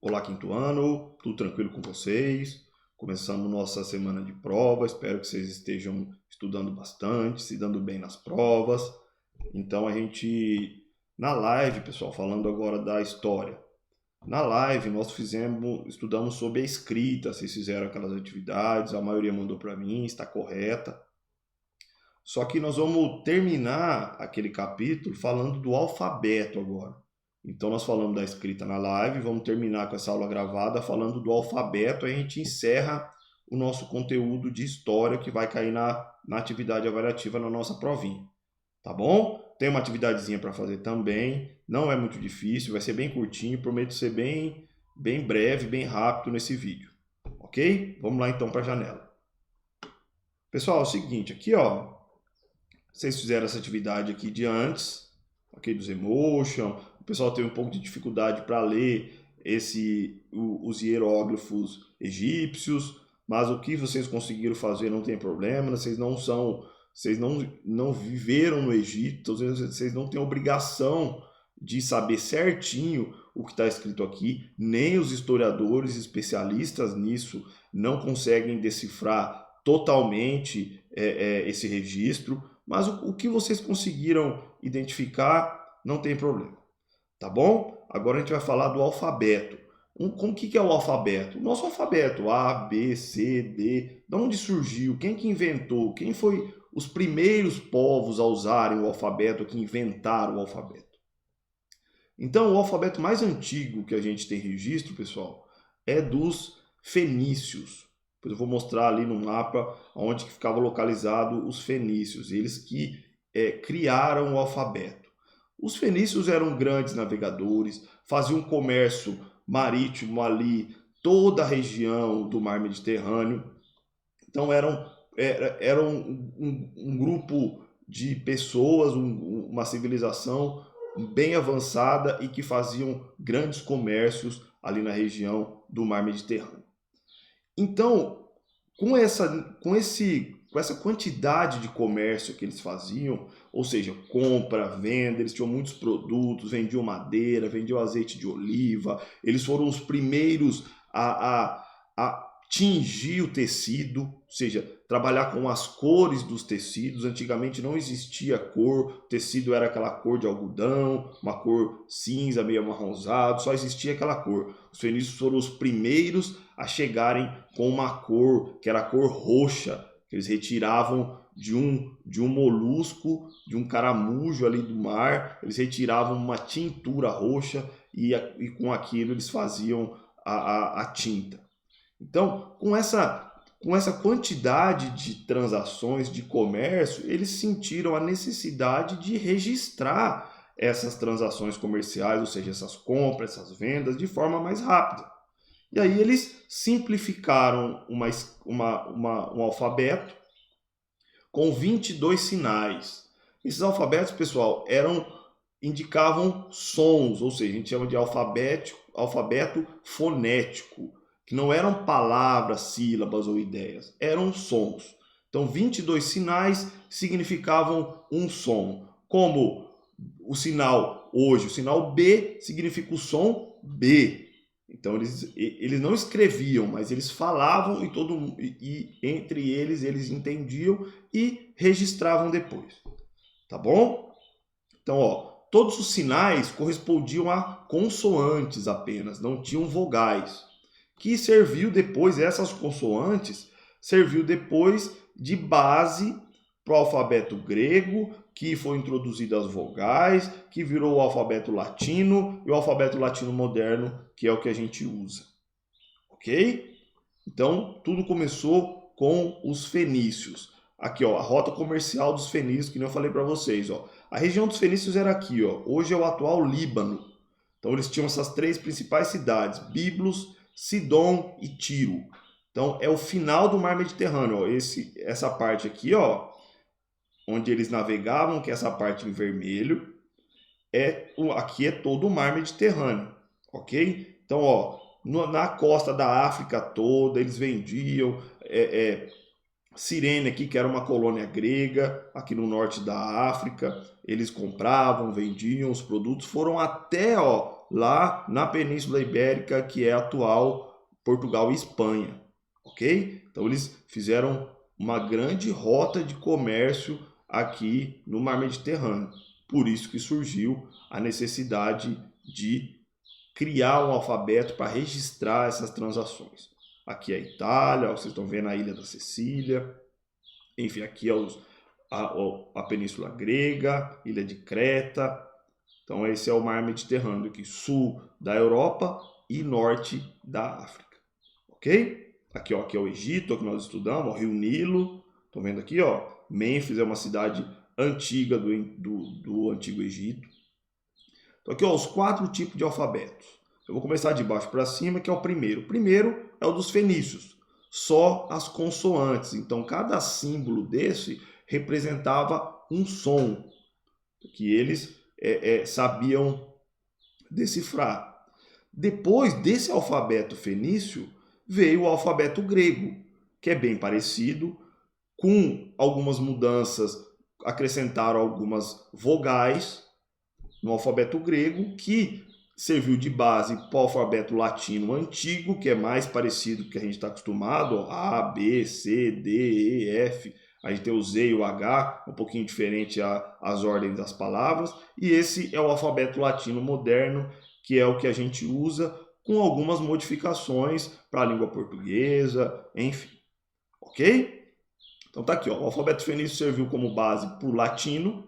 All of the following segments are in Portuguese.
Olá, quinto ano, tudo tranquilo com vocês? Começamos nossa semana de prova, espero que vocês estejam estudando bastante, se dando bem nas provas. Então na live, pessoal, falando agora da história. Na live nós estudamos sobre a escrita, vocês fizeram aquelas atividades, a maioria mandou para mim, está correta. Só que nós vamos terminar aquele capítulo falando do alfabeto agora. Então nós falamos da escrita na live, vamos terminar com essa aula gravada falando do alfabeto, aí a gente encerra o nosso conteúdo de história que vai cair na atividade avaliativa na nossa provinha. Tá bom? Tem uma atividadezinha para fazer também, não é muito difícil, vai ser bem curtinho, prometo ser bem breve, bem rápido nesse vídeo. Ok? Vamos lá então para a janela. Pessoal, é o seguinte, aqui ó, vocês fizeram essa atividade aqui de antes, ok? Dos emotion. O pessoal teve um pouco de dificuldade para ler os hieróglifos egípcios, mas o que vocês conseguiram fazer não tem problema, vocês não viveram no Egito, então vocês não têm obrigação de saber certinho o que está escrito aqui, nem os historiadores especialistas nisso não conseguem decifrar totalmente esse registro, mas o que vocês conseguiram identificar não tem problema, tá bom? Agora a gente vai falar do alfabeto. O que é o alfabeto? O nosso alfabeto, A, B, C, D, de onde surgiu? Quem que inventou? Quem foi os primeiros povos a usarem o alfabeto, que inventaram o alfabeto? Então, o alfabeto mais antigo que a gente tem registro, pessoal, é dos fenícios. Depois eu vou mostrar ali no mapa onde que ficava localizado os fenícios, eles que criaram o alfabeto. Os fenícios eram grandes navegadores, faziam comércio marítimo ali, toda a região do mar Mediterrâneo. Então eram um grupo de pessoas, uma civilização bem avançada e que faziam grandes comércios ali na região do mar Mediterrâneo. Então, com essa quantidade de comércio que eles faziam, ou seja, compra, venda, eles tinham muitos produtos, vendiam madeira, vendiam azeite de oliva, eles foram os primeiros a tingir o tecido, ou seja, trabalhar com as cores dos tecidos. Antigamente não existia cor, o tecido era aquela cor de algodão, uma cor cinza, meio amarronzado, só existia aquela cor. Os fenícios foram os primeiros a chegarem com uma cor, que era a cor roxa, que eles retiravam de um molusco, de um caramujo ali do mar, eles retiravam uma tintura roxa e com aquilo eles faziam a tinta. Então, com essa quantidade de transações, de comércio, eles sentiram a necessidade de registrar essas transações comerciais, ou seja, essas compras, essas vendas, de forma mais rápida. E aí eles simplificaram um alfabeto com 22 sinais. Esses alfabetos, pessoal, indicavam sons, ou seja, a gente chama de alfabeto fonético, que não eram palavras, sílabas ou ideias, eram sons. Então, 22 sinais significavam um som. Como o sinal hoje, o sinal B significa o som B. Então, eles não escreviam, mas eles falavam e entre eles entendiam e registravam depois. Tá bom? Então, ó, todos os sinais correspondiam a consoantes apenas, não tinham vogais. Que serviu depois, essas consoantes, serviu depois de base para o alfabeto grego, que foi introduzido as vogais, que virou o alfabeto latino e o alfabeto latino moderno, que é o que a gente usa. Ok? Então, tudo começou com os fenícios. Aqui, ó, a rota comercial dos fenícios, que nem eu falei para vocês, ó. A região dos fenícios era aqui, ó. Hoje é o atual Líbano. Então, eles tinham essas três principais cidades, Biblos, Sidom e Tiro. Então, é o final do mar Mediterrâneo. Ó. Essa parte aqui, ó, onde eles navegavam, que é essa parte em vermelho, aqui é todo o mar Mediterrâneo, ok? Então, ó, na costa da África toda, eles vendiam Cirene aqui, que era uma colônia grega, aqui no norte da África, eles compravam, vendiam os produtos, foram até, ó, lá na Península Ibérica, que é a atual Portugal e Espanha, ok? Então eles fizeram uma grande rota de comércio aqui no Mar Mediterrâneo. Por isso que surgiu a necessidade de criar um alfabeto para registrar essas transações. Aqui é a Itália, vocês estão vendo a Ilha da Sicília, enfim, aqui é a Península Grega, Ilha de Creta. Então esse é o Mar Mediterrâneo, aqui sul da Europa e norte da África, ok? Aqui, ó, aqui é o Egito, que nós estudamos, o Rio Nilo. Estão vendo aqui, ó, Mênfis é uma cidade antiga do Antigo Egito. Então aqui, ó, os 4 tipos de alfabetos. Eu vou começar de baixo para cima, que é o primeiro. O primeiro é o dos fenícios, só as consoantes. Então cada símbolo desse representava um som que eles sabiam decifrar. Depois desse alfabeto fenício, veio o alfabeto grego, que é bem parecido, com algumas mudanças, acrescentaram algumas vogais no alfabeto grego, que serviu de base para o alfabeto latino antigo, que é mais parecido com o que a gente está acostumado, ó, A, B, C, D, E, F. A gente tem o Z e o H, um pouquinho diferente as ordens das palavras. E esse é o alfabeto latino moderno, que é o que a gente usa com algumas modificações para a língua portuguesa, enfim. Ok? Então tá aqui, ó, o alfabeto fenício serviu como base para o latino.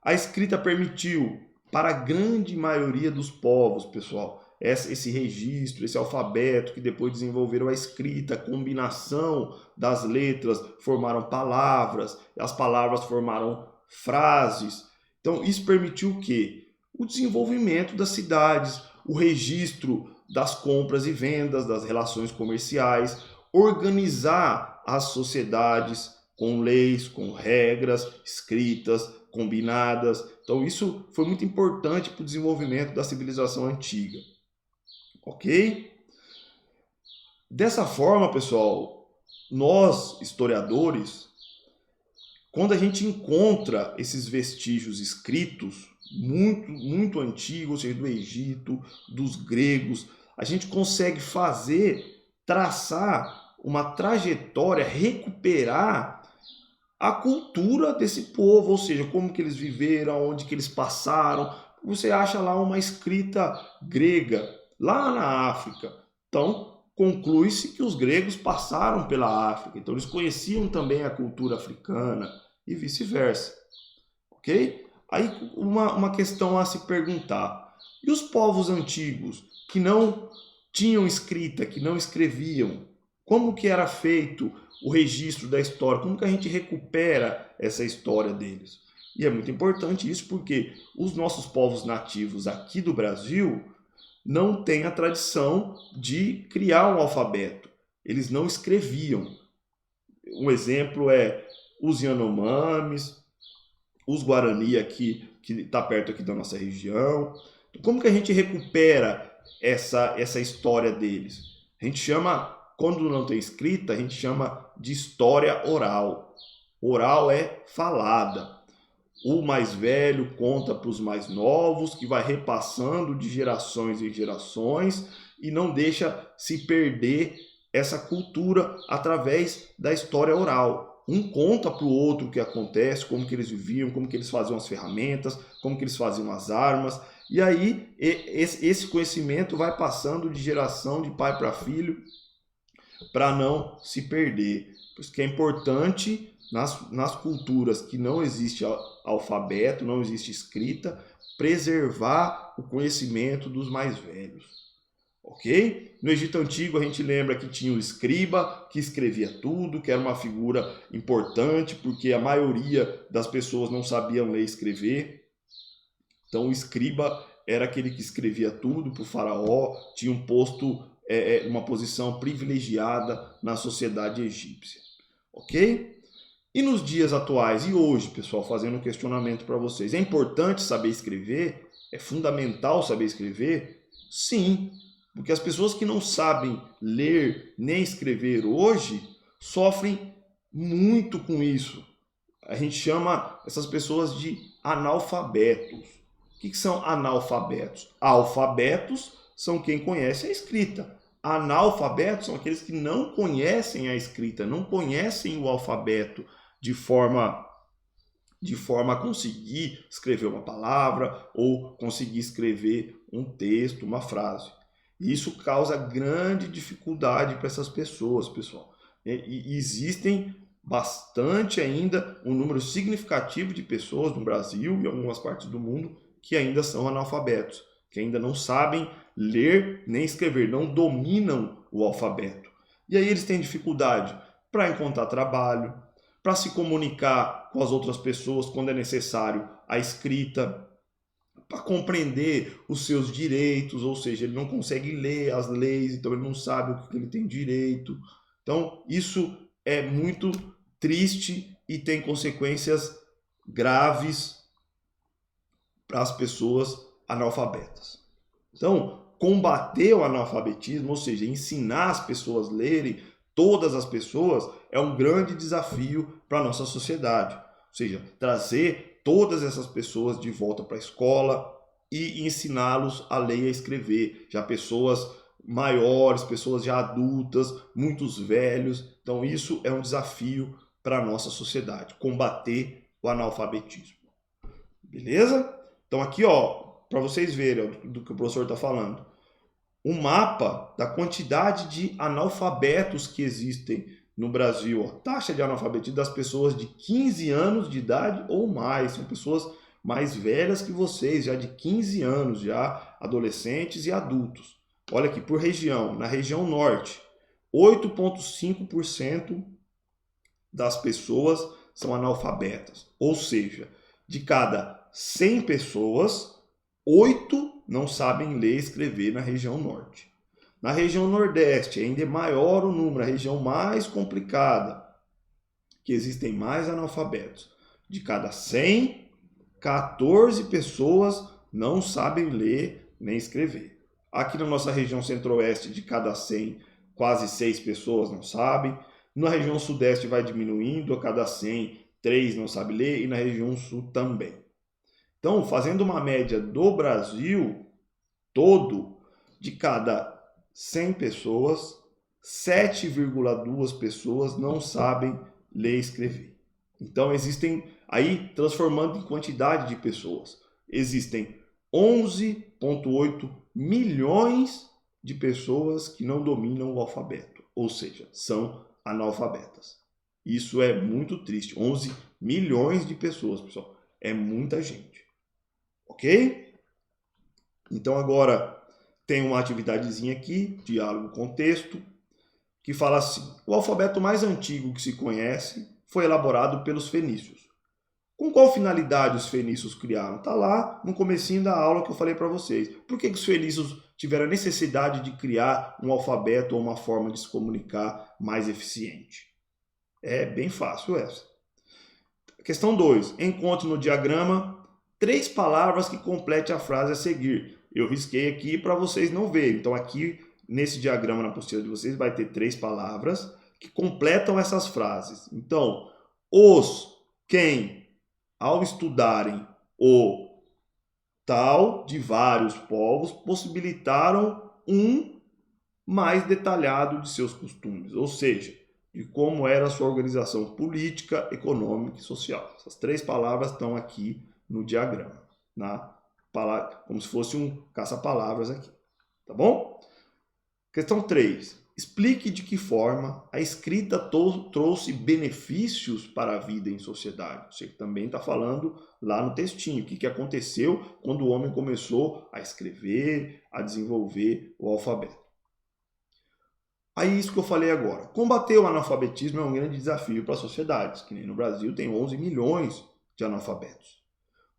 A escrita permitiu para a grande maioria dos povos, pessoal, esse registro, esse alfabeto, que depois desenvolveram a escrita, a combinação das letras formaram palavras, as palavras formaram frases. Então isso permitiu o quê? O desenvolvimento das cidades, o registro das compras e vendas, das relações comerciais, organizar as sociedades com leis, com regras escritas, combinadas. Então isso foi muito importante para o desenvolvimento da civilização antiga. Ok? Dessa forma, pessoal, nós, historiadores, quando a gente encontra esses vestígios escritos, muito antigos, ou seja, do Egito, dos gregos, a gente consegue traçar uma trajetória, recuperar a cultura desse povo, ou seja, como que eles viveram, onde que eles passaram. Você acha lá uma escrita grega, lá na África. Então, conclui-se que os gregos passaram pela África, então eles conheciam também a cultura africana e vice-versa, ok? Aí uma questão a se perguntar, e os povos antigos que não tinham escrita, que não escreviam, como que era feito o registro da história, como que a gente recupera essa história deles? E é muito importante isso porque os nossos povos nativos aqui do Brasil não têm a tradição de criar um alfabeto. Eles não escreviam. Um exemplo é os Yanomamis, os Guarani aqui, que está perto aqui da nossa região. Então, como que a gente recupera essa história deles? A gente chama, quando não tem escrita, a gente chama de história oral. Oral é falada. O mais velho conta para os mais novos, que vai repassando de gerações em gerações e não deixa se perder essa cultura através da história oral. Um conta para o outro o que acontece, como que eles viviam, como que eles faziam as ferramentas, como que eles faziam as armas. E aí esse conhecimento vai passando de geração, de pai para filho, para não se perder. Por isso que é importante nas culturas que não existe alfabeto, não existe escrita, preservar o conhecimento dos mais velhos. Ok? No Egito Antigo a gente lembra que tinha o escriba, que escrevia tudo, que era uma figura importante, porque a maioria das pessoas não sabiam ler e escrever. Então o escriba era aquele que escrevia tudo para o faraó, tinha um posto, uma posição privilegiada na sociedade egípcia. Ok? E nos dias atuais e hoje, pessoal, fazendo um questionamento para vocês, é importante saber escrever? É fundamental saber escrever? Sim, porque as pessoas que não sabem ler nem escrever hoje sofrem muito com isso. A gente chama essas pessoas de analfabetos. O que são analfabetos? Alfabetos são quem conhece a escrita. Analfabetos são aqueles que não conhecem a escrita, não conhecem o alfabeto de forma a conseguir escrever uma palavra ou conseguir escrever um texto, uma frase. E isso causa grande dificuldade para essas pessoas, pessoal. E existem bastante ainda, um número significativo de pessoas no Brasil e em algumas partes do mundo que ainda são analfabetos, que ainda não sabem ler nem escrever, não dominam o alfabeto. E aí eles têm dificuldade para encontrar trabalho, para se comunicar com as outras pessoas quando é necessário a escrita, para compreender os seus direitos, ou seja, ele não consegue ler as leis, então ele não sabe o que ele tem direito. Então, isso é muito triste e tem consequências graves para as pessoas analfabetas. Então, combater o analfabetismo, ou seja, ensinar as pessoas a lerem, todas as pessoas, é um grande desafio para a nossa sociedade. Ou seja, trazer todas essas pessoas de volta para a escola e ensiná-los a ler e a escrever. Já pessoas maiores, pessoas já adultas, muitos velhos. Então isso é um desafio para a nossa sociedade, combater o analfabetismo. Beleza? Então aqui, para vocês verem do que o professor está falando, um mapa da quantidade de analfabetos que existem no Brasil. A taxa de analfabetismo das pessoas de 15 anos de idade ou mais. São pessoas mais velhas que vocês, já de 15 anos, já adolescentes e adultos. Olha aqui, por região. Na região norte, 8,5% das pessoas são analfabetas. Ou seja, de cada 100 pessoas, 8 não sabem ler e escrever na região norte. Na região nordeste, ainda é maior o número, a região mais complicada, que existem mais analfabetos. De cada 100, 14 pessoas não sabem ler nem escrever. Aqui na nossa região centro-oeste, de cada 100, quase 6 pessoas não sabem. Na região sudeste vai diminuindo, a cada 100, 3 não sabem ler, e na região sul também. Então, fazendo uma média do Brasil todo, de cada 100 pessoas, 7,2 pessoas não sabem ler e escrever. Então, existem, aí transformando em quantidade de pessoas, existem 11,8 milhões de pessoas que não dominam o alfabeto, ou seja, são analfabetas. Isso é muito triste. 11 milhões de pessoas, pessoal. É muita gente. Ok? Então agora tem uma atividadezinha aqui, diálogo com texto, que fala assim: o alfabeto mais antigo que se conhece foi elaborado pelos fenícios. Com qual finalidade os fenícios criaram? Está lá no comecinho da aula que eu falei para vocês. Por que os fenícios tiveram a necessidade de criar um alfabeto ou uma forma de se comunicar mais eficiente? É bem fácil essa. Questão 2. Encontre no diagrama 3 palavras que complete a frase a seguir. Eu risquei aqui para vocês não verem. Então aqui nesse diagrama na apostila de vocês vai ter 3 palavras que completam essas frases. Então, os, quem, ao estudarem o tal de vários povos, possibilitaram um mais detalhado de seus costumes, ou seja, de como era a sua organização política, econômica e social. Essas 3 palavras estão aqui no diagrama, como se fosse um caça-palavras aqui, tá bom? Questão 3. Explique de que forma a escrita trouxe benefícios para a vida em sociedade. Você também está falando lá no textinho. O que aconteceu quando o homem começou a escrever, a desenvolver o alfabeto. Aí isso que eu falei agora. Combater o analfabetismo é um grande desafio para as sociedades, que nem no Brasil tem 11 milhões de analfabetos.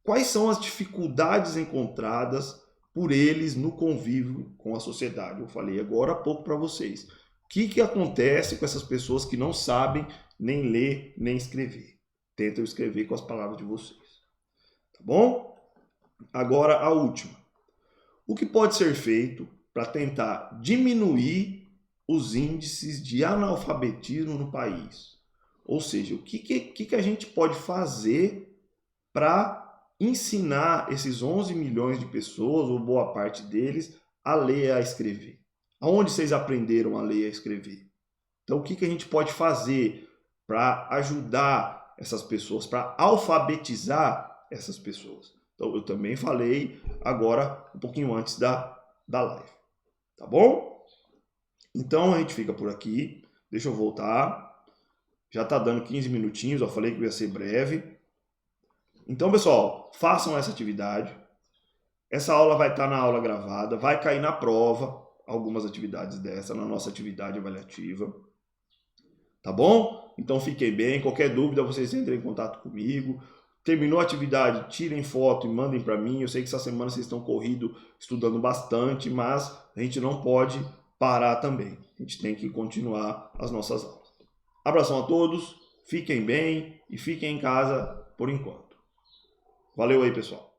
Quais são as dificuldades encontradas por eles no convívio com a sociedade? Eu falei agora há pouco para vocês. O que acontece com essas pessoas que não sabem nem ler nem escrever? Tentam escrever com as palavras de vocês. Tá bom? Agora a última. O que pode ser feito para tentar diminuir os índices de analfabetismo no país? Ou seja, o que a gente pode fazer para ensinar esses 11 milhões de pessoas, ou boa parte deles, a ler e a escrever. Aonde vocês aprenderam a ler e a escrever? Então, o que a gente pode fazer para ajudar essas pessoas, para alfabetizar essas pessoas? Então, eu também falei agora, um pouquinho antes da live. Tá bom? Então, a gente fica por aqui. Deixa eu voltar. Já está dando 15 minutinhos, eu falei que ia ser breve. Então, pessoal, façam essa atividade. Essa aula vai estar na aula gravada, vai cair na prova algumas atividades dessa, na nossa atividade avaliativa. Tá bom? Então fiquem bem. Qualquer dúvida, vocês entrem em contato comigo. Terminou a atividade, tirem foto e mandem para mim. Eu sei que essa semana vocês estão corrido, estudando bastante, mas a gente não pode parar também. A gente tem que continuar as nossas aulas. Abração a todos, fiquem bem e fiquem em casa por enquanto. Valeu aí, pessoal.